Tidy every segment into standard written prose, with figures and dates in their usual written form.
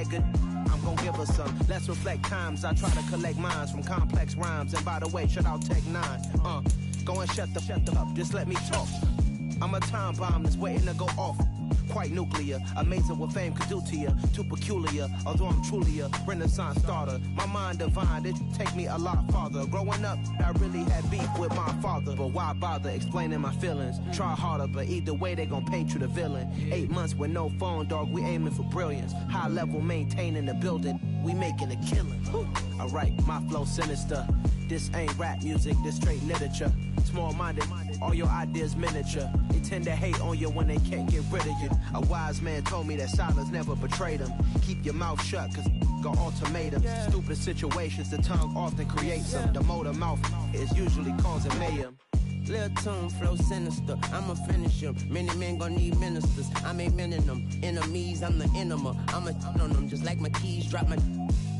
bag of I'm gon' give her some. Let's reflect times. I try to collect minds from complex rhymes. And by the way, shout out Tech 9. Go and shut the up. Just let me talk. I'm a time bomb that's waiting to go off. Quite nuclear, amazing what fame could do to you. Too peculiar, although I'm truly a Renaissance starter. My mind divine, it take me a lot farther. Growing up, I really had beef with my father. But why bother explaining my feelings? Try harder, but either way they gon' paint you the villain. 8 months with no phone, dog, we aiming for brilliance. High level maintaining the building, we making a killing. Alright, my flow sinister. This ain't rap music, this straight literature. Small-minded, all your ideas miniature. They tend to hate on you when they can't get rid of you. A wise man told me that silence never betrayed him. Keep your mouth shut, cause got ultimatums. Stupid situations, the tongue often creates them. The motor mouth is usually causing mayhem. Lil' tune, flow sinister, I'ma finish him. Many men gon' need ministers, I'm aiming them. Enemies, I'm the enema, I'm on them. Just like my keys, drop my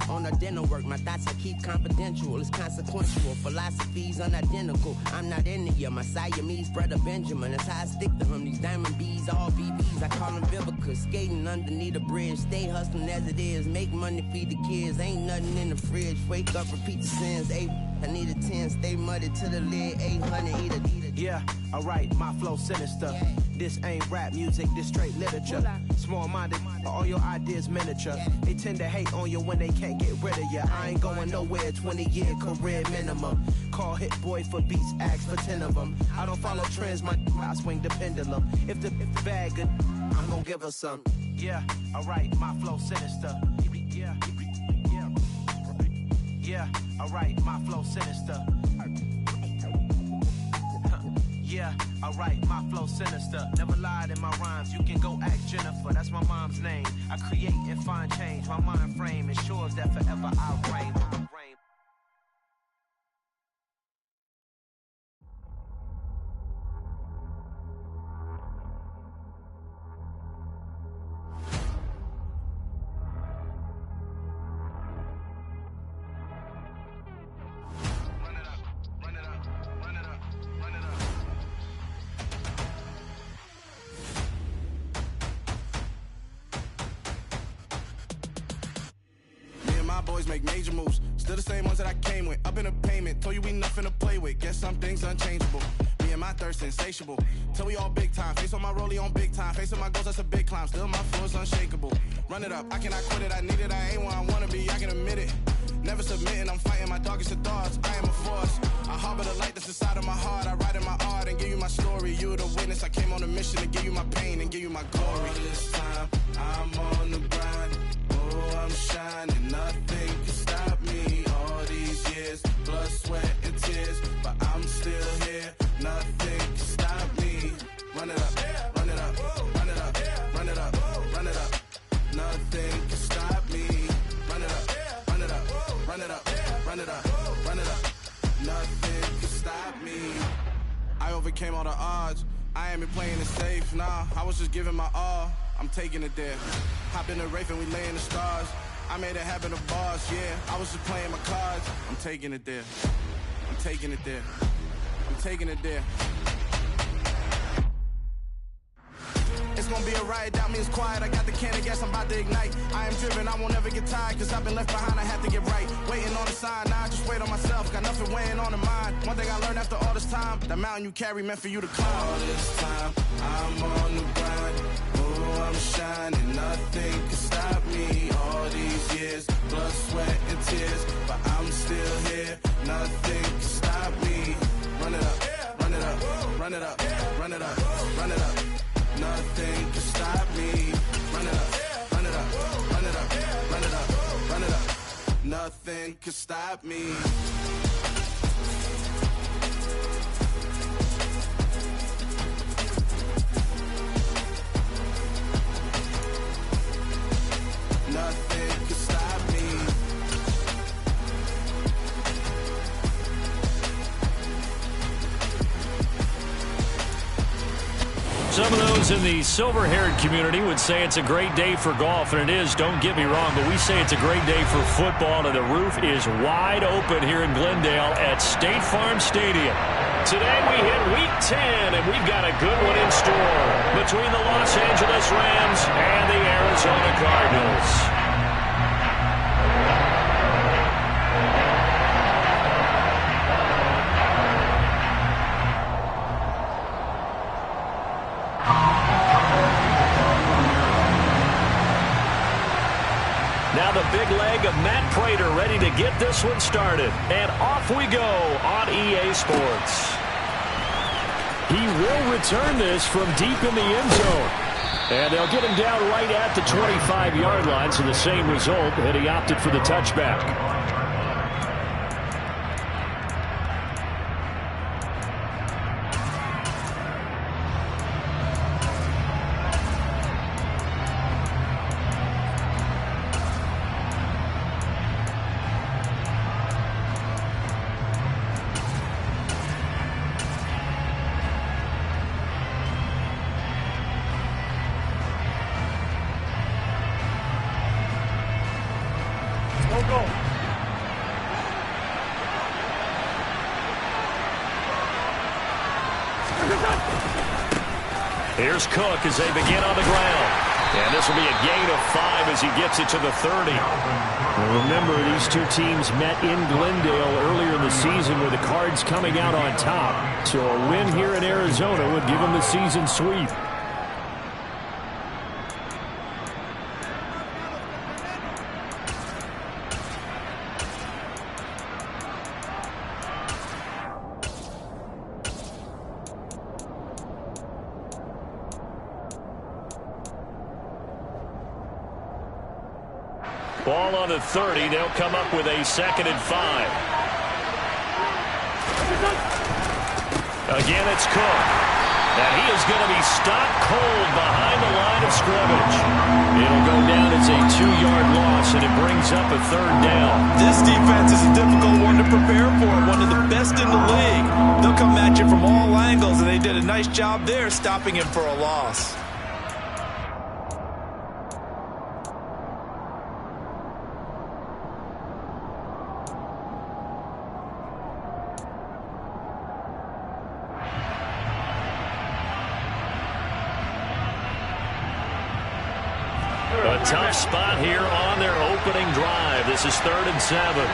on a dinner work. My thoughts I keep confidential, it's consequential. Philosophies unidentical, I'm not in it yet. My Siamese brother Benjamin, that's how I stick to him. These diamond bees, all BBs, I call them Vivicas. Skating underneath a bridge, stay hustling as it is. Make money, feed the kids, ain't nothing in the fridge. Wake up, repeat the sins, I need a 10, stay muddy to the lid, 800, eat a. Yeah, alright, my flow sinister. This ain't rap music, this straight literature. Small-minded, all your ideas miniature. They tend to hate on you when they can't get rid of you. I ain't going nowhere, 20-year career minimum. Call Hit Boy for beats, ask for 10 of them. I don't follow trends, I swing the pendulum. If the bag good, I'm gon' give her some. Yeah, alright, my flow sinister. Yeah, alright, my flow sinister. Yeah, alright, my flow sinister. Never lied in my rhymes, you can go ask Jennifer. That's my mom's name. I create and find change. My mind frame ensures that forever I reign. Boys make major moves, still the same ones that I came with. Up in a payment, told you we nothing to play with. Guess some things unchangeable. Me and my thirst insatiable. Till we all big time. Face on my rollie on big time. Facing my goals, that's a big climb. Still my flow is unshakable. Run it up, I cannot quit it. I need it, I ain't where I wanna be. I can admit it. Never submitting, I'm fighting my darkest of thoughts. I am a force. I harbor the light that's inside of my heart. I write in my art and give you my story. You the witness. I came on a mission to give you my pain and give you my glory. All this time, I'm on the grind. Oh, I'm shining. Nothing can stop me. All these years, blood, sweat, and tears. But I'm still here. Nothing can stop me. Run it up, run it up, run it up, run it up, run it up. Nothing can stop me. Run it up, run it up, run it up, run it up, run it up. Nothing can stop me. I overcame all the odds. I ain't been playing it safe, nah. I was just giving my all. I'm taking it there. Hop in the Wraith and we lay in the stars. I made it happen to bars, yeah. I was just playing my cards. I'm taking it there. I'm taking it there. I'm taking it there. It's gonna be a riot, that means quiet. I got the can of gas, I'm about to ignite. I am driven, I won't ever get tired, cause I've been left behind, I have to get right. Waiting on the sign, now I just wait on myself. Got nothing weighing on the mind. One thing I learned after all this time, that mountain you carry meant for you to climb. All this time, I'm on the grind. Oh, I'm shining, nothing can stop me. All these years, blood, sweat, and tears. But I'm still here, nothing can stop me. Run it up, run it up, run it up, run it up, run it up. Nothing can stop me. Run it up, run it up, run it up, run it up, run it up. Nothing can stop me. Nothing can stop me. Some of those in the silver-haired community would say it's a great day for golf, and it is, don't get me wrong, but we say it's a great day for football, and the roof is wide open here in Glendale at State Farm Stadium. Today we hit Week 10, and we've got a good one in store between the Los Angeles Rams and the Arizona Cardinals. Now the big leg of Matt Prater ready to get this one started. And off we go on EA Sports. He will return this from deep in the end zone. And they'll get him down right at the 25-yard line, so the same result, and he opted for the touchback. Here's Cook as they begin on the ground. And this will be a gain of 5 as he gets it to the 30. And remember, these two teams met in Glendale earlier in the season with the Cards coming out on top. So a win here in Arizona would give them the season sweep. Ball on the 30. They'll come up with a 2nd and 5. Again, it's Cook. And he is going to be stopped cold behind the line of scrimmage. It'll go down as a 2-yard loss, and it brings up a 3rd down. This defense is a difficult one to prepare for, one of the best in the league. They'll come at you from all angles, and they did a nice job there stopping him for a loss. A tough spot here on their opening drive. This is 3rd and 7.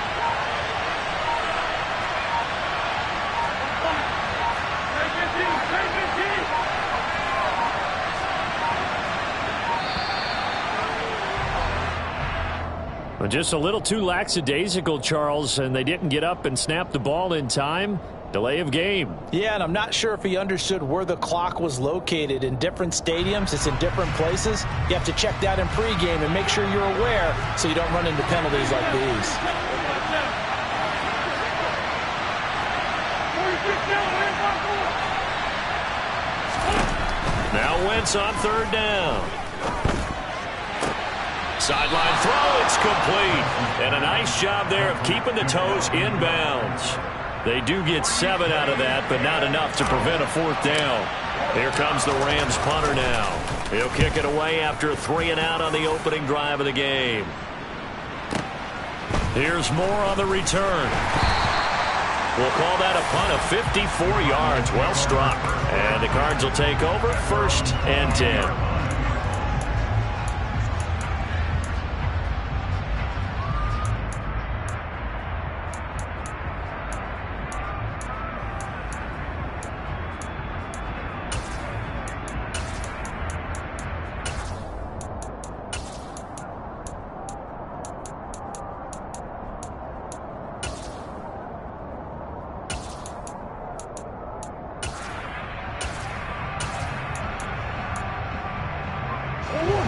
Just a little too lackadaisical, Charles, and they didn't get up and snap the ball in time. Delay of game. Yeah, and I'm not sure if he understood where the clock was located. In different stadiums, it's in different places. You have to check that in pregame and make sure you're aware so you don't run into penalties like these. Now Wentz on 3rd down. Sideline throw, it's complete. And a nice job there of keeping the toes inbounds. They do get 7 out of that, but not enough to prevent a 4th down. Here comes the Rams punter now. He'll kick it away after a 3 and out on the opening drive of the game. Here's more on the return. We'll call that a punt of 54 yards. Well struck. And the Cards will take over 1st and 10.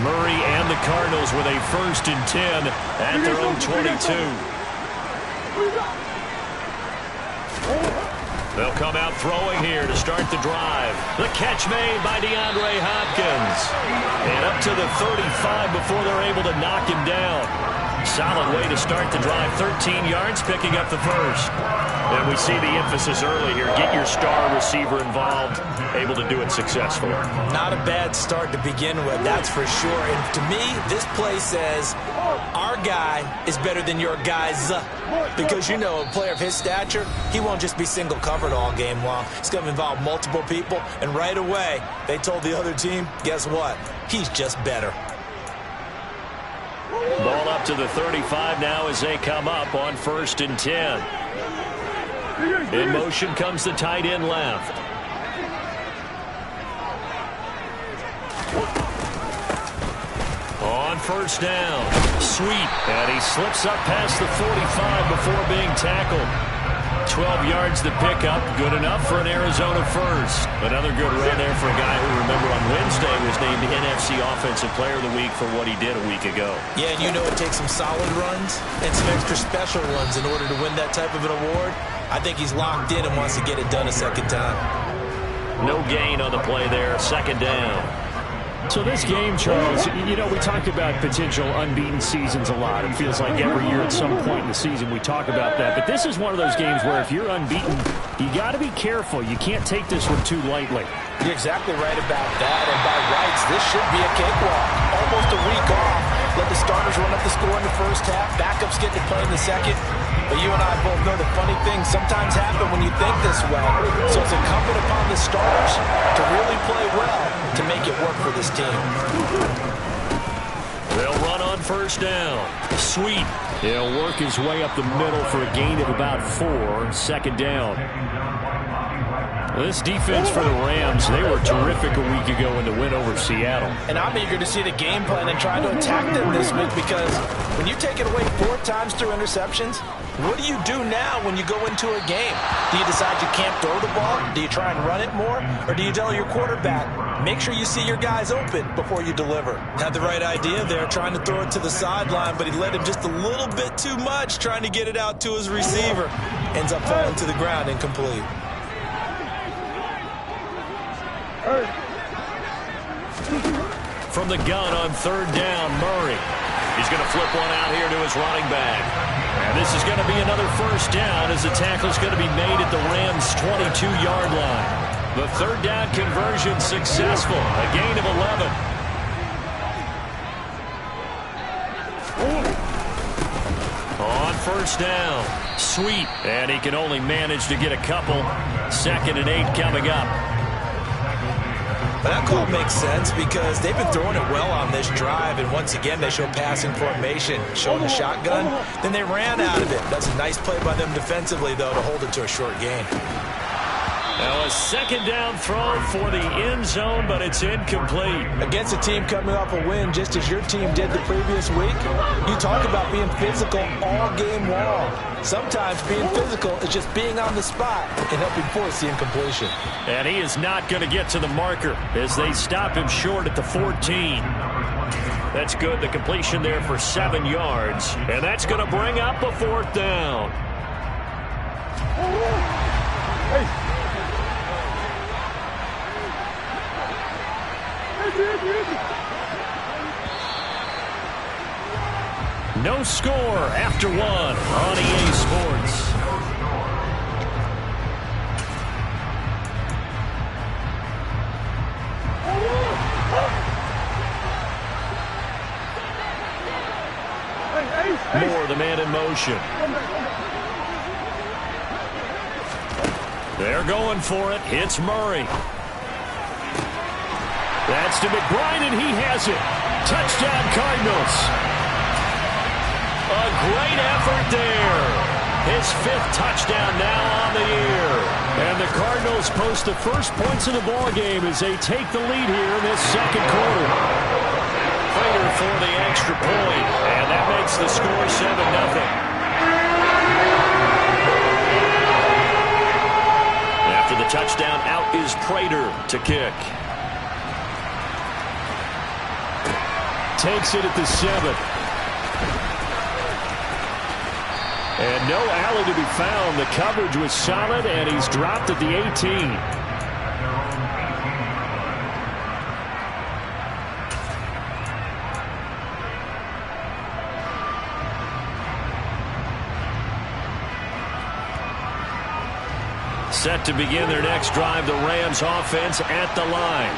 Murray and the Cardinals with a 1st and 10 at their own 22. They'll come out throwing here to start the drive. The catch made by DeAndre Hopkins. And up to the 35 before they're able to knock him down. Solid way to start the drive. 13 yards, picking up the 1st. And we see the emphasis early here. Get your star receiver involved. Able to do it successfully. Not a bad start to begin with, that's for sure. And to me, this play says our guy is better than your guys. Because, you know, a player of his stature, he won't just be single covered all game long. It's going to involve multiple people. And right away, they told the other team, guess what? He's just better. Ball up to the 35 now as they come up on 1st and 10. In motion comes the tight end left. On first down, sweep, and he slips up past the 45 before being tackled. 12 yards to pick up, good enough for an Arizona first. Another good run there for a guy who, remember, on Wednesday was named NFC Offensive Player of the Week for what he did a week ago. Yeah, and you know it takes some solid runs and some extra special runs in order to win that type of an award. I think he's locked in and wants to get it done a second time. No gain on the play there, second down. So this game, Charles, you know, we talked about potential unbeaten seasons a lot. It feels like every year at some point in the season we talk about that. But this is one of those games where if you're unbeaten, you got to be careful. You can't take this one too lightly. You're exactly right about that. And by rights, this should be a cakewalk. Almost a week off. Let the starters run up the score in the first half. Backups get to play in the second. But you and I both know the funny things sometimes happen when you think this way. So it's incumbent upon the starters to really play well to make it work for this team. They'll run on first down. Sweep. He'll work his way up the middle for a gain of about 4. Second down. This defense for the Rams, they were terrific a week ago in the win over Seattle. And I'm eager to see the game plan and try to attack them this week, because when you take it away 4 times through interceptions, what do you do now when you go into a game? Do you decide you can't throw the ball? Do you try and run it more? Or do you tell your quarterback, make sure you see your guys open before you deliver? Had the right idea there, trying to throw it to the sideline, but he led him just a little bit too much, trying to get it out to his receiver. Ends up falling to the ground incomplete. From the gun on third down, Murray. He's going to flip one out here to his running back. And this is going to be another first down as the tackle is going to be made at the Rams' 22-yard line. The third down conversion successful. A gain of 11. On first down, sweep. And he can only manage to get a couple. 2nd and 8 coming up. But that call makes sense because they've been throwing it well on this drive, and once again they show passing formation, showing the shotgun. Then they ran out of it. That's a nice play by them defensively, though, to hold it to a short gain. Now a second down throw for the end zone, but it's incomplete. Against a team coming off a win just as your team did the previous week, you talk about being physical all game long. Sometimes being physical is just being on the spot and helping force the incompletion. And he is not going to get to the marker as they stop him short at the 14. That's good. The completion there for 7 yards. And that's going to bring up a 4th down. No score after 1 on EA Sports. Moore, the man in motion. They're going for it. It's Murray. That's to McBride, and he has it. Touchdown, Cardinals. A great effort there. His 5th touchdown now on the year. And the Cardinals post the first points of the ball game as they take the lead here in this second quarter. Prater for the extra point, and that makes the score 7-0. After the touchdown, out is Prater to kick. Takes it at the 7. And no alley to be found. The coverage was solid, and he's dropped at the 18. Set to begin their next drive, the Rams offense at the line.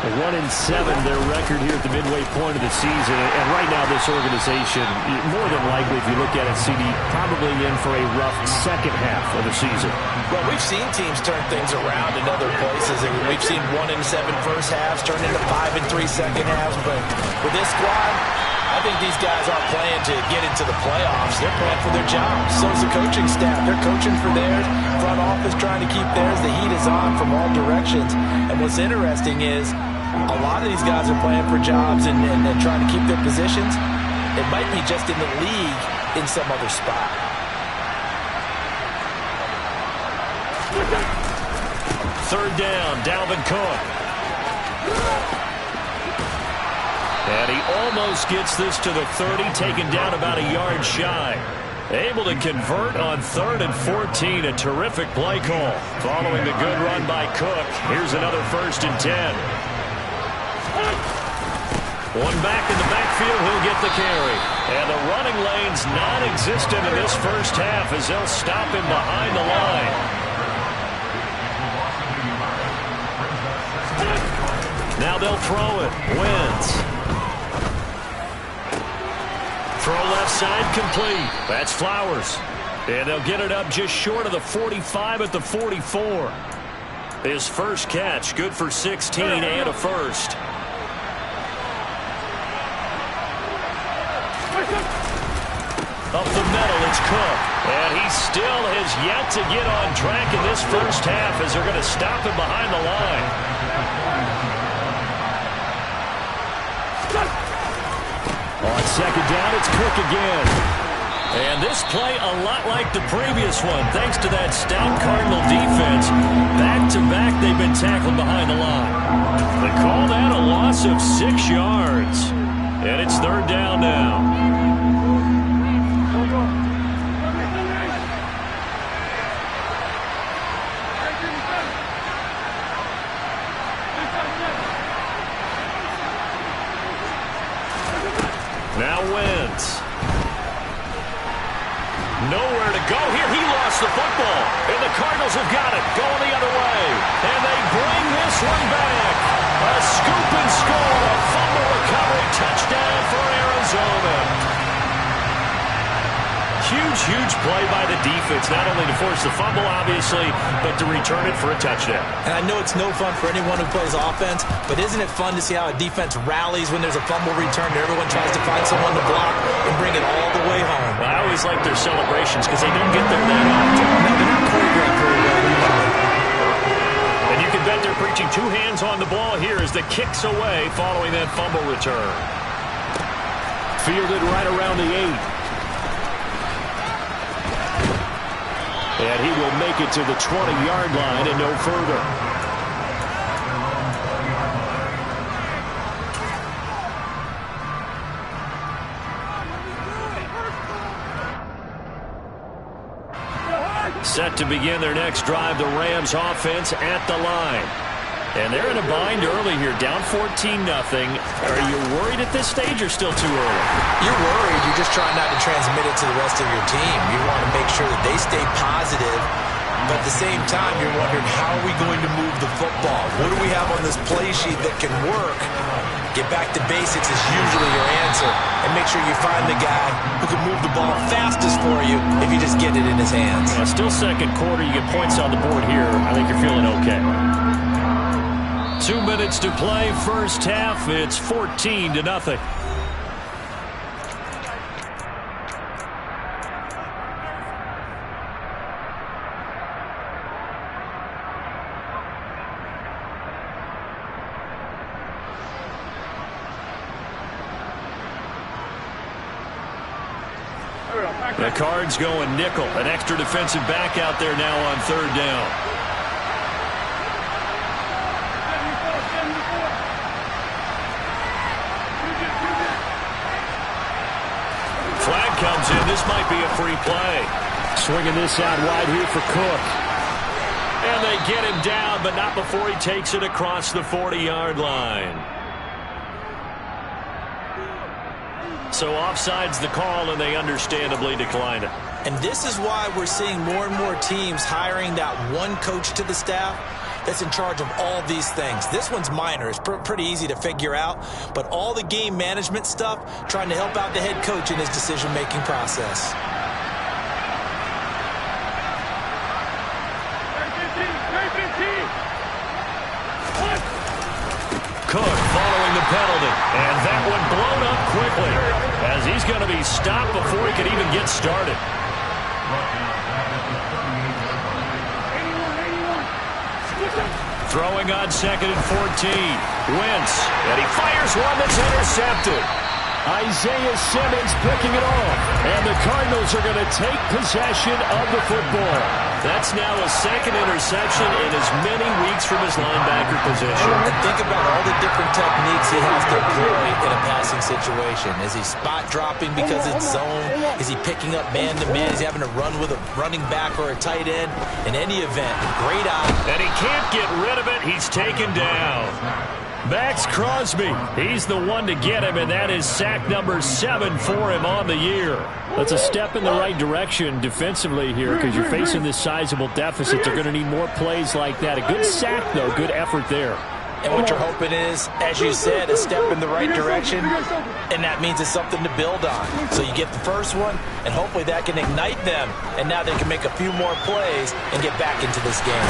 1-7 their record here at the midway point of the season. And right now this organization, more than likely if you look at it, CD, probably in for a rough second half of the season. Well, we've seen teams turn things around in other places. And we've seen 1-7 first halves turn into 5-3 second halves. But with this squad, I think these guys aren't playing to get into the playoffs. They're playing for their jobs. So's the coaching staff. They're coaching for theirs. Front office trying to keep theirs. The heat is on from all directions. And what's interesting is a lot of these guys are playing for jobs and trying to keep their positions. It might be just in the league in some other spot. Third down, Dalvin Cook. And he almost gets this to the 30, taken down about a yard shy. Able to convert on 3rd and 14. A terrific play call. Following the good run by Cook, here's another 1st and 10. One back in the backfield, he'll get the carry. And the running lane's non-existent in this first half as they'll stop him behind the line. Now they'll throw it. Wentz. Throw left side complete. That's Flowers. And they'll get it up just short of the 45 at the 44. His first catch, good for 16 and a first. Up the middle, it's Cook. And he still has yet to get on track in this first half as they're going to stop him behind the line. On second down, it's Cook again. And this play a lot like the previous one, thanks to that stout Cardinal defense. Back-to-back, they've been tackled behind the line. They call that a loss of 6 yards. And it's third down now. Now Wentz. Nowhere to go here. He lost the football. And the Cardinals have got it. Going the other way. And they bring this one back. A scoop and score. A fumble recovery. Touchdown for Arizona. Huge play by the defense. Not only to force the fumble, obviously, but to return it for a touchdown. And I know it's no fun for anyone who plays offense, but isn't it fun to see how a defense rallies when there's a fumble return and everyone tries to find someone to block and bring it all the way home? I always like their celebrations because they don't get there that often. No, they're not choreographed very well usually. And you can bet they're preaching 2 hands on the ball here as the kick's away following that fumble return. Fielded right around the 8. And he will make it to the 20-yard line and no further. Set to begin their next drive, the Rams offense at the line. And they're in a bind early here, down 14-0. Are you worried at this stage or still too early? You're worried. You're just trying not to transmit it to the rest of your team. You want to make sure that they stay positive, but at the same time, you're wondering, how are we going to move the football? What do we have on this play sheet that can work? Get back to basics is usually your answer, and make sure you find the guy who can move the ball fastest for you if you just get it in his hands. Yeah, still second quarter. You get points on the board here. I think you're feeling okay. 2 minutes to play, first half. It's 14-0. The Cards going nickel. An extra defensive back out there now on third down. Flag comes in. This might be a free play. Swinging this out wide here for Cook. And they get him down, but not before he takes it across the 40-yard line. So offside's the call, and they understandably declined it. And this is why we're seeing more and more teams hiring that one coach to the staff that's in charge of all these things. This one's minor. It's pretty easy to figure out. But all the game management stuff, trying to help out the head coach in his decision-making process. Cook following the penalty. And that one blown up quickly as he's going to be stopped before he could even get started. Throwing on 2nd and 14. Wentz, and he fires one that's intercepted. Isaiah Simmons picking it off. And the Cardinals are going to take possession of the football. That's now a 2nd interception in as many weeks from his linebacker position. And think about all the different techniques he has to employ in a passing situation. Is he spot dropping because it's zone? Is he picking up man-to-man? Is he having to run with a running back or a tight end? In any event, great eye. And he can't get rid of it. He's taken down. Max Crosby, he's the one to get him, and that is sack number 7 for him on the year. That's a step in the right direction defensively here because you're facing this sizable deficit. They're going to need more plays like that. A good sack, though. Good effort there. And what you're hoping is, as you said, a step in the right direction, and that means it's something to build on. So you get the first one, and hopefully that can ignite them, and now they can make a few more plays and get back into this game.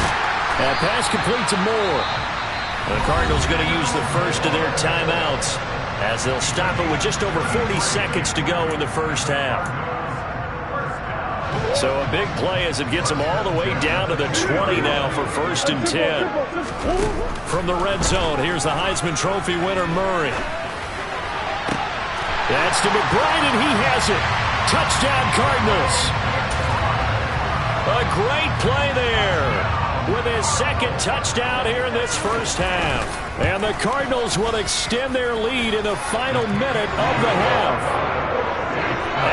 And pass complete to Moore. The Cardinals going to use the first of their timeouts as they'll stop it with just over 40 seconds to go in the first half. So a big play as it gets them all the way down to the 20 now for 1st and 10. From the red zone, here's the Heisman Trophy winner, Murray. That's to McBride, and he has it. Touchdown, Cardinals. A great play there with his 2nd touchdown here in this first half. And the Cardinals will extend their lead in the final minute of the half.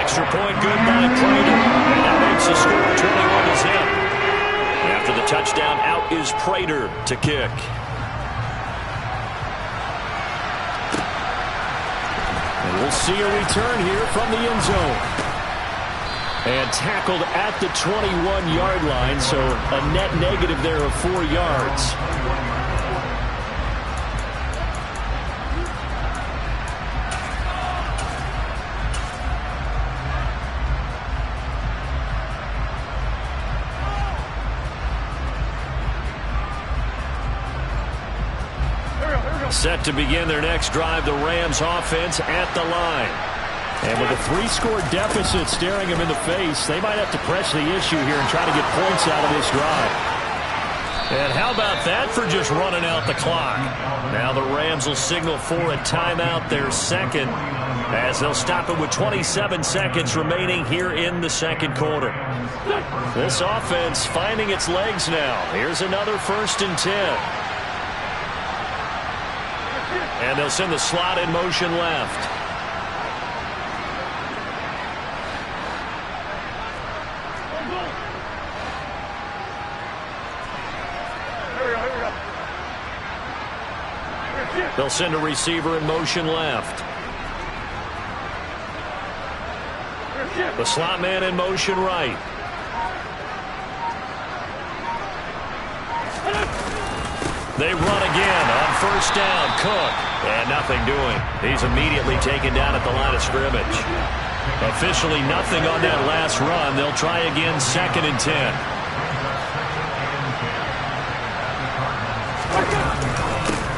Extra point good by Prater. And that makes the score 21-0. After the touchdown, out is Prater to kick. And we'll see a return here from the end zone. And tackled at the 21-yard line, so a net negative there of 4 yards. Set to begin their next drive, the Rams offense at the line. And with a 3-score deficit staring them in the face, they might have to press the issue here and try to get points out of this drive. And how about that for just running out the clock? Now the Rams will signal for a timeout, their 2nd, as they'll stop it with 27 seconds remaining here in the 2nd quarter. This offense finding its legs now. Here's another 1st and 10. And they'll send the slot in motion left. They'll send a receiver in motion left. The slot man in motion right. They run again on 1st down. Cook. And nothing doing. He's immediately taken down at the line of scrimmage. Officially nothing on that last run. They'll try again 2nd and 10.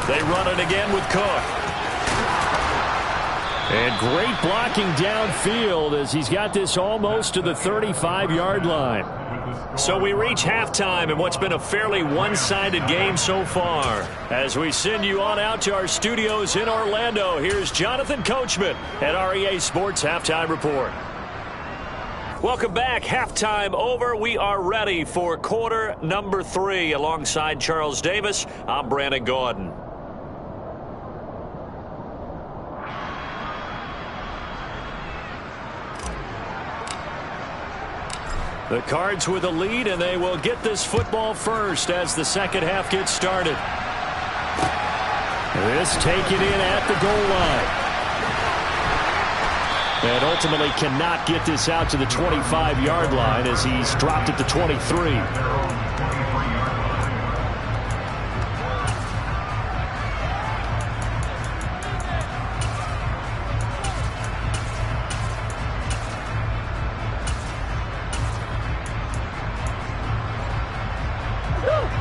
They run it again with Cook. And great blocking downfield as he's got this almost to the 35-yard line. So we reach halftime in what's been a fairly one-sided game so far. As we send you on out to our studios in Orlando, here's Jonathan Coachman at REA Sports Halftime Report. Welcome back. Halftime over. We are ready for quarter number 3. Alongside Charles Davis, I'm Brandon Gordon. The Cards with a lead, and they will get this football first as the 2nd half gets started. This taken in at the goal line. And ultimately cannot get this out to the 25-yard line as he's dropped at the 23.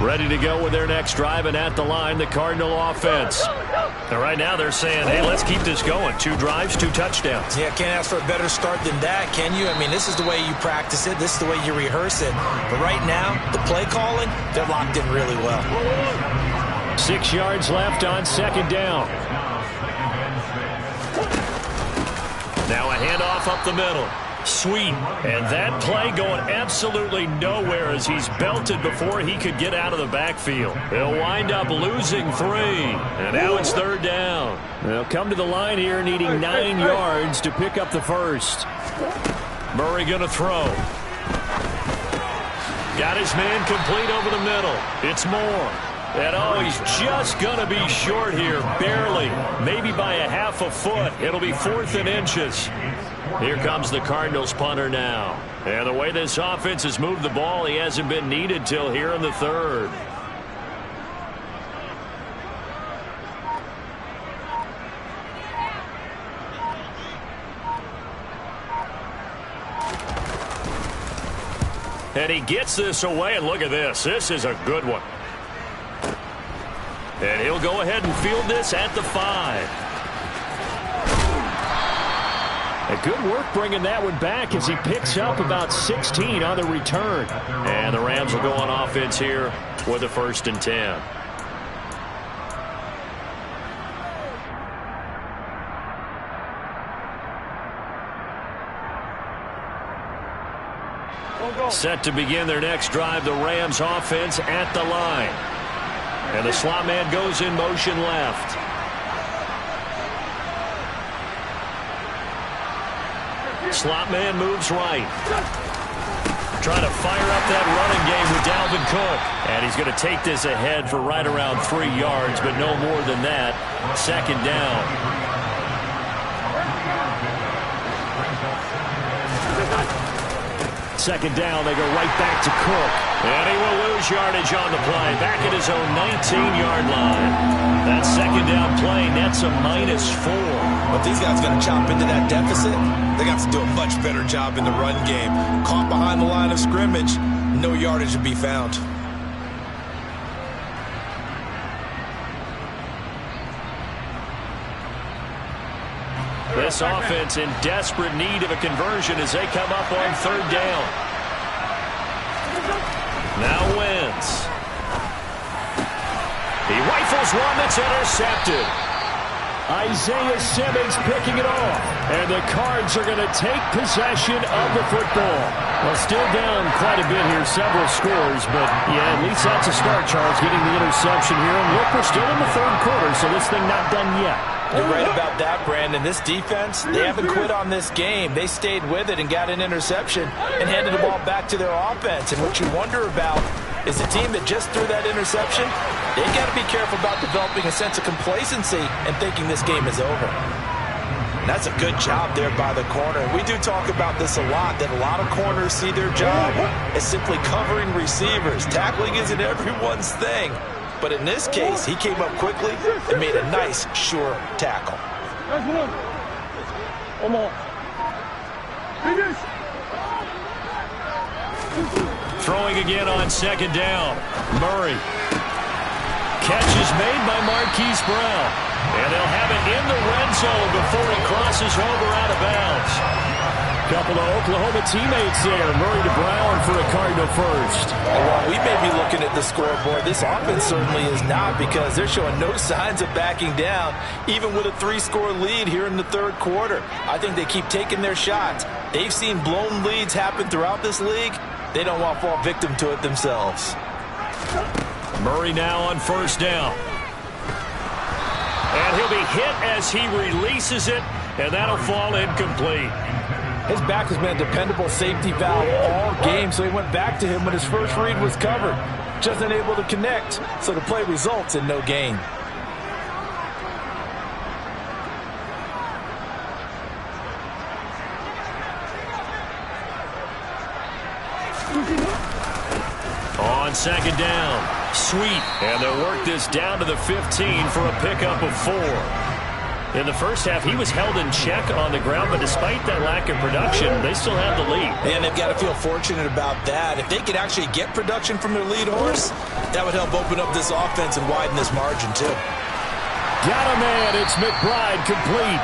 Ready to go with their next drive, and at the line, the Cardinal offense. And right now they're saying, hey, let's keep this going. 2 drives, 2 touchdowns. Yeah, can't ask for a better start than that, can you? I mean, this is the way you practice it. This is the way you rehearse it. But right now, the play calling, they're locked in really well. 6 yards left on second down. Now a handoff up the middle. Sweet. And that play going absolutely nowhere as he's belted before he could get out of the backfield. They'll wind up losing 3. And now it's third down. They'll come to the line here needing 9 yards to pick up the first. Murray going to throw. Got his man complete over the middle. It's Moore. And oh, he's just going to be short here, barely, maybe by a half a foot. It'll be 4th and inches. Here comes the Cardinals punter now. And the way this offense has moved the ball, he hasn't been needed till here in the third. And he gets this away, and look at this. This is a good one. And he'll go ahead and field this at the 5. Good work bringing that one back as he picks up about 16 on the return. And the Rams will go on offense here with a 1st and 10. Set to begin their next drive, the Rams offense at the line. And the slot man goes in motion left. Slot man moves right. Trying to fire up that running game with Dalvin Cook. And he's going to take this ahead for right around 3 yards, but no more than that. Second down. Second down, they go right back to Cook. And he will lose yardage on the play. Back at his own 19-yard line. That second down play nets a -4. But these guys going to chop into that deficit. They got to do a much better job in the run game. Caught behind the line of scrimmage, no yardage to be found. This offense in desperate need of a conversion as they come up on third down. Now Wentz. He rifles one that's intercepted. Isaiah Simmons picking it off. And the Cards are going to take possession of the football. Well, still down quite a bit here, several scores, but yeah, at least that's a start, Charles, getting the interception here. And look, we're still in the third quarter, so this thing not done yet. You're right about that, Brandon. This defense, they haven't quit on this game. They stayed with it and got an interception and handed the ball back to their offense. And what you wonder about is the team that just threw that interception, they got to be careful about developing a sense of complacency and thinking this game is over. And that's a good job there by the corner. We do talk about this a lot, that a lot of corners see their job as simply covering receivers. Tackling isn't everyone's thing. But in this case, he came up quickly and made a nice, sure tackle. Throwing again on second down. Murray. Catch is made by Marquise Brown. And they'll have it in the red zone before he crosses over out of bounds. Couple of Oklahoma teammates there. Murray to Brown for a Cardinal first. Well, we may be looking at the scoreboard. This offense certainly is not, because they're showing no signs of backing down, even with a 3-score lead here in the third quarter. I think they keep taking their shots. They've seen blown leads happen throughout this league. They don't want to fall victim to it themselves. Murray now on first down. And he'll be hit as he releases it, and that'll fall incomplete. His back has been a dependable safety valve all game, so he went back to him when his first read was covered. Just unable to connect, so the play results in no gain. On second down, Sweet. And they'll work this down to the 15 for a pickup of 4. In the first half, he was held in check on the ground, but despite that lack of production, they still have the lead. And they've got to feel fortunate about that. If they could actually get production from their lead horse, that would help open up this offense and widen this margin, too. Got a man. It's McBride complete.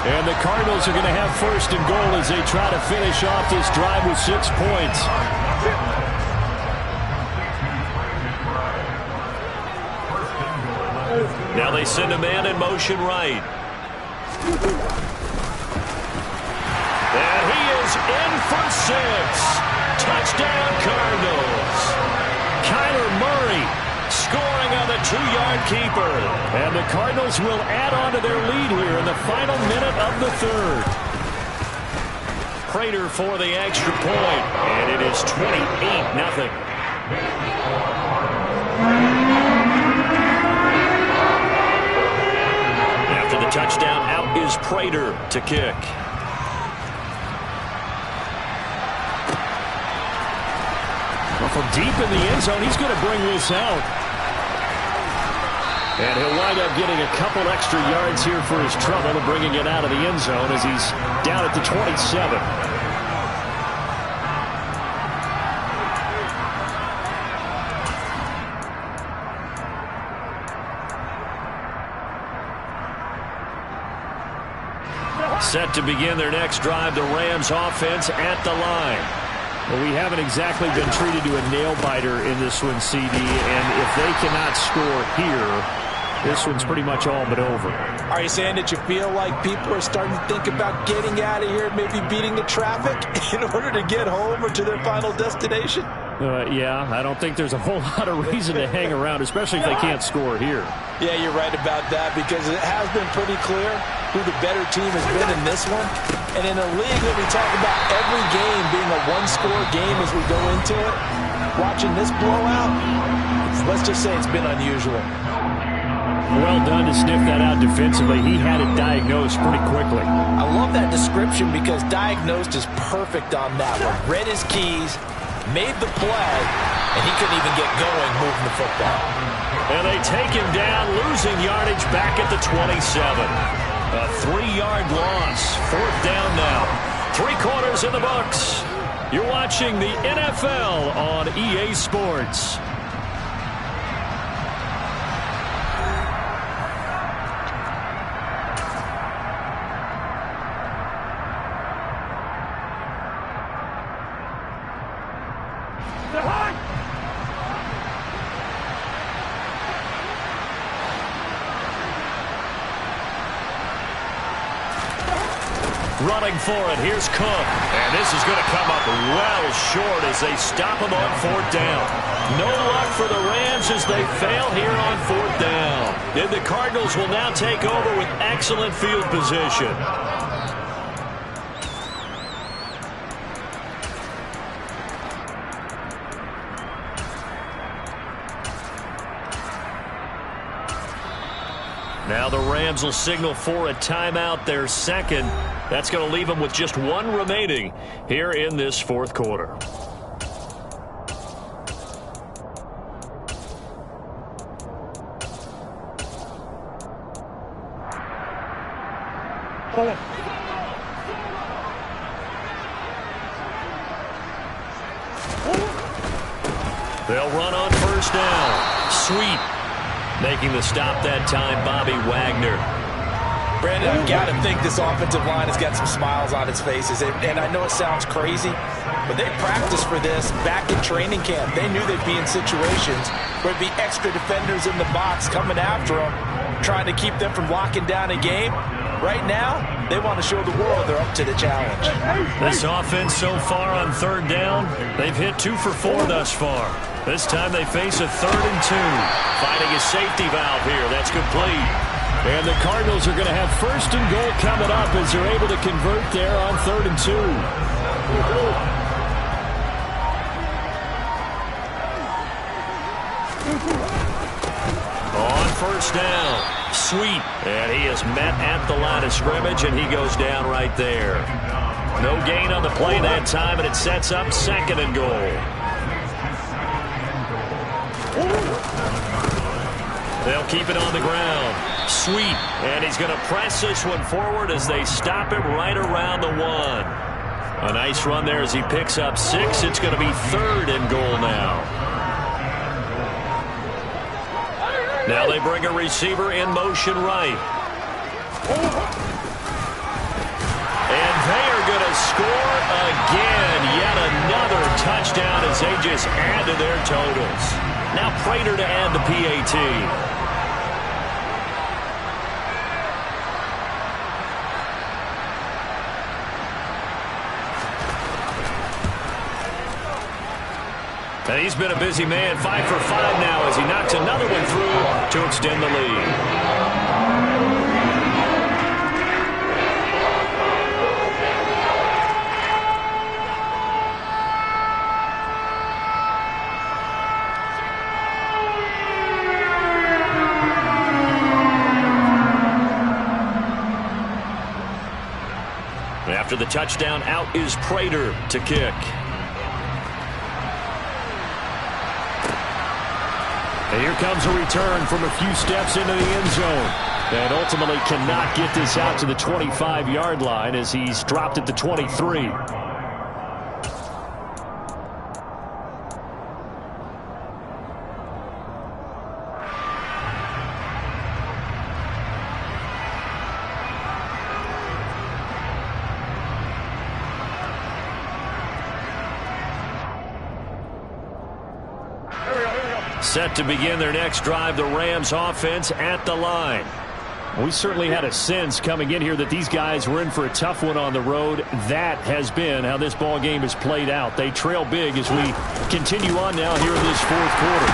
And the Cardinals are going to have first and goal as they try to finish off this drive with 6 points. Now they send a man in motion right. And he is in for 6. Touchdown, Cardinals. Kyler Murray scoring on the 2-yard keeper. And the Cardinals will add on to their lead here in the final minute of the third. Prater for the extra point. And it is 28-0. After the touchdown, out is Prater to kick. From deep in the end zone, he's going to bring this out. And he'll wind up getting a couple extra yards here for his trouble and bringing it out of the end zone as he's down at the 27. Set to begin their next drive, the Rams offense at the line. Well, we haven't exactly been treated to a nail-biter in this one, CD, and if they cannot score here, this one's pretty much all but over. Are you saying that you feel like people are starting to think about getting out of here, maybe beating the traffic in order to get home or to their final destination? Yeah, I don't think there's a whole lot of reason to hang around, especially if they can't score here. Yeah, you're right about that, because it has been pretty clear who the better team has been in this one. And in a league that we talk about every game being a one-score game as we go into it, watching this blowout, let's just say it's been unusual. Well done to sniff that out defensively. He had it diagnosed pretty quickly. I love that description because diagnosed is perfect on that one. Read his keys, made the play, and he couldn't even get going moving the football. And they take him down, losing yardage back at the 27. A 3-yard loss. 4th down now. 3 quarters in the books. You're watching the NFL on EA Sports. Running for it, here's Cook. And this is going to come up well short as they stop him on 4th down. No luck for the Rams as they fail here on 4th down. And the Cardinals will now take over with excellent field position. Now the Rams will signal for a timeout, their second. That's going to leave them with just 1 remaining here in this 4th quarter. They'll run on 1st down. Sweet. Making the stop that time, Bobby Wagner. Brandon, I've got to think this offensive line has got some smiles on its faces. And I know it sounds crazy, but they practiced for this back in training camp. They knew they'd be in situations where it'd be extra defenders in the box coming after them, trying to keep them from locking down a game. Right now, they want to show the world they're up to the challenge. This offense so far on 3rd down, they've hit 2 for 4 thus far. This time they face a 3rd and 2. Finding a safety valve here. That's complete. And the Cardinals are going to have 1st and goal coming up as they're able to convert there on 3rd and 2. On 1st down. Sweet. And he is met at the line of scrimmage, and he goes down right there. No gain on the play that time, and it sets up 2nd and goal. They'll keep it on the ground. Sweet. And he's going to press this one forward as they stop him right around the 1. A nice run there as he picks up 6. It's going to be 3rd and goal now. Now they bring a receiver in motion right. And they are going to score again. Yet another touchdown as they just add to their totals. Now Prater to add the PAT. And he's been a busy man, 5 for 5 now as he knocks another one through to extend the lead. After the touchdown, out is Prater to kick. And here comes a return from a few steps into the end zone. And ultimately cannot get this out to the 25-yard line as he's dropped at the 23. Set to begin their next drive, the Rams offense at the line. We certainly had a sense coming in here that these guys were in for a tough one on the road. That has been how this ball game has played out. They trail big as we continue on now here in this fourth quarter.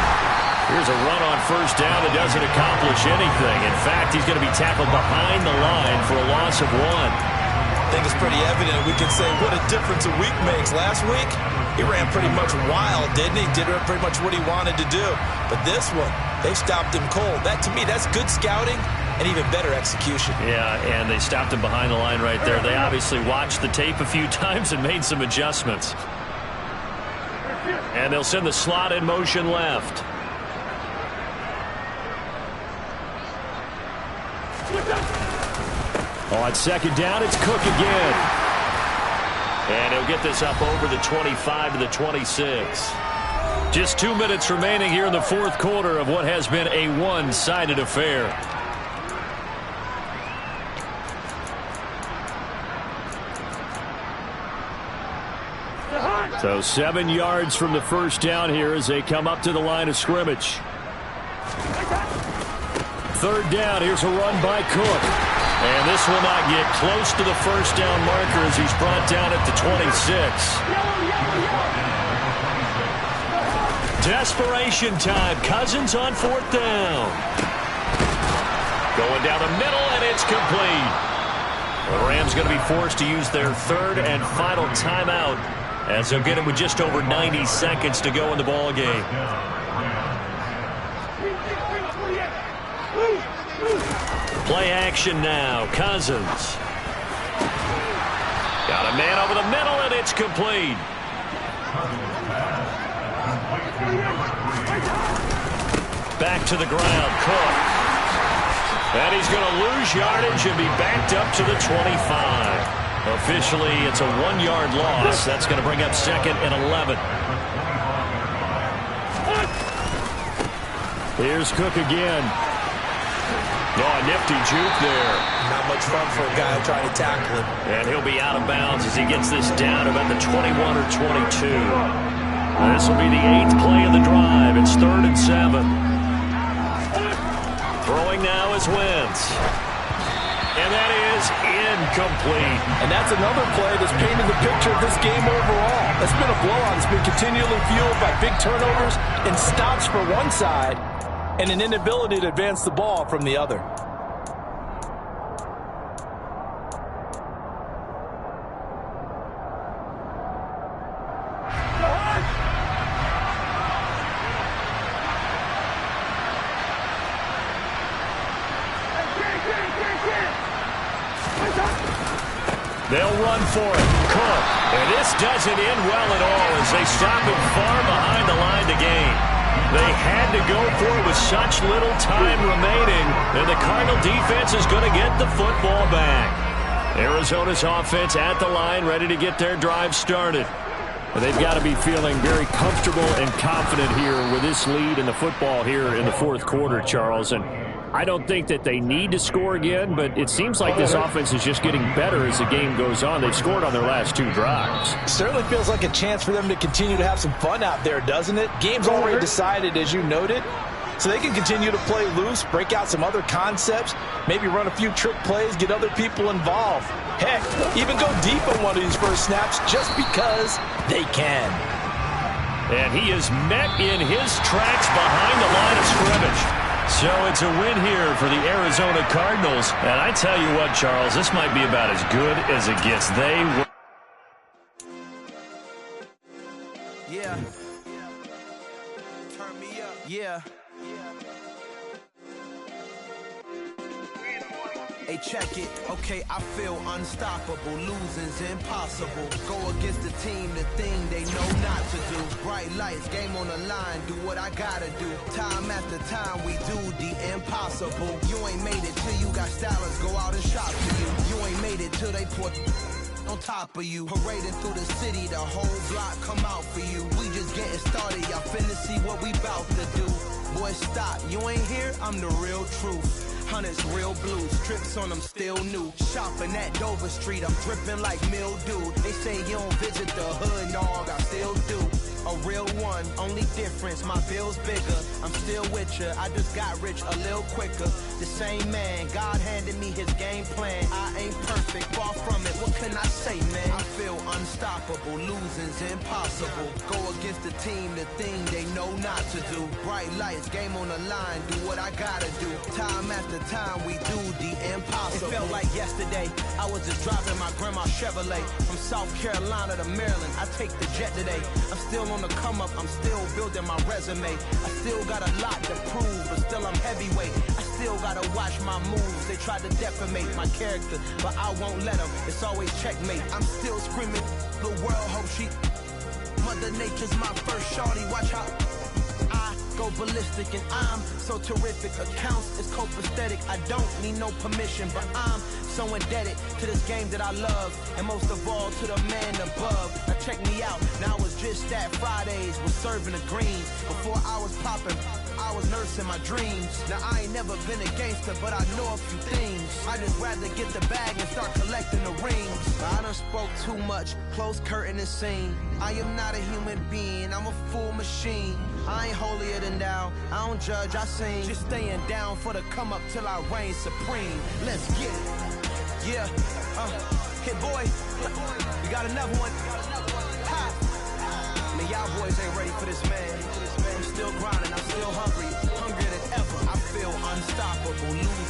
Here's a run on first down that doesn't accomplish anything. In fact, he's going to be tackled behind the line for a loss of 1. I think it's pretty evident. We can say what a difference a week makes. Last week, he ran pretty much wild, didn't he? Did pretty much what he wanted to do. But this one, they stopped him cold. That, to me, that's good scouting and even better execution. Yeah, and they stopped him behind the line right there. They obviously watched the tape a few times and made some adjustments. And they'll send the slot in motion left. On second down, it's Cook again. And he'll get this up over the 25 to the 26. Just 2 minutes remaining here in the fourth quarter of what has been a one-sided affair. So 7 yards from the first down here as they come up to the line of scrimmage. Third down, here's a run by Cook. And this will not get close to the first down marker as he's brought down at the 26. Desperation time. Cousins on fourth down. Going down the middle, and it's complete. The Rams going to be forced to use their third and final timeout as they'll get it with just over 90 seconds to go in the ball game. Play action now. Cousins. Got a man over the middle, and it's complete. Back to the ground, Cook. And he's going to lose yardage and be backed up to the 25. Officially, it's a 1-yard loss. That's going to bring up second and 11. Here's Cook again. Oh, nifty juke there. Not much fun for a guy trying to tackle him. And he'll be out of bounds as he gets this down about the 21 or 22. This will be the 8th play of the drive. It's 3rd and 7. Throwing now is Wentz. And that is incomplete. And that's another play that's painted the picture of this game overall. That's been a blowout. It's been continually fueled by big turnovers and stops for one side and an inability to advance the ball from the other. They'll run for it. Cook. And this doesn't end well at all as they stop him far behind the line to gain. They had to go for it with such little time remaining, and the Cardinal defense is going to get the football back. Arizona's offense at the line, ready to get their drive started. But they've got to be feeling very comfortable and confident here with this lead in the football here in the fourth quarter, Charles. And I don't think that they need to score again, but it seems like this offense is just getting better as the game goes on. They've scored on their last 2 drives. Certainly feels like a chance for them to continue to have some fun out there, doesn't it? Game's already decided, as you noted, so they can continue to play loose, break out some other concepts, maybe run a few trick plays, get other people involved. Heck, even go deep on one of these first snaps just because they can. And he is met in his tracks behind the line of scrimmage. So it's a win here for the Arizona Cardinals. And I tell you what, Charles, this might be about as good as it gets. They were. Yeah. Turn me up. Yeah. Hey, check it. Okay, I feel unstoppable. Losing's impossible. Go against the team, the thing they know not to do. Bright lights, game on the line, do what I gotta do. Time after time, we do the impossible. You ain't made it till you got stylers go out and shop for you. You ain't made it till they put on top of you. Parading through the city, the whole block come out for you. We just getting started, y'all finna see what we bout to do. Boy, stop, you ain't here, I'm the real truth. Hunters, real blues, trips on them still new. Shopping at Dover Street, I'm dripping like mildew. They say you don't visit the hood, dog, I still do. A real one, only difference, my bill's bigger. I'm still with ya, I just got rich a little quicker. The same man, God handed me his game plan. I ain't perfect, far from it, what can I say, man? I feel unstoppable, losing's impossible. Go against the team, the thing they know not to do. Bright lights, game on the line, do what I gotta do. Time after time, we do the impossible. It felt like yesterday, I was just driving my grandma's Chevrolet. From South Carolina to Maryland, I take the jet today. I'm still on the come up, I'm still building my resume. I still got a lot to prove, but still I'm heavyweight. I still gotta watch my moves. They tried to defamate my character, but I won't let them. It's always checkmate. I'm still screaming, the world hope she. Mother Nature's my first shorty, watch how I go ballistic, and I'm so terrific. Accounts is copacetic. I don't need no permission, but I'm so indebted to this game that I love, and most of all to the man above. Now check me out, now it was just that Fridays was serving the greens. Before I was popping, I was nursing my dreams. Now I ain't never been a gangster, but I know a few things. I just rather get the bag and start collecting the rings. I done spoke too much, close curtain and scene. I am not a human being, I'm a full machine. I ain't holier than thou, I don't judge, I sing. Just staying down for the come up till I reign supreme. Let's get it. Yeah, hey boy, we got another one. Ha. Man, y'all boys ain't ready for this, man. I'm still grinding, I'm still hungry, hungrier than ever. I feel unstoppable, losing.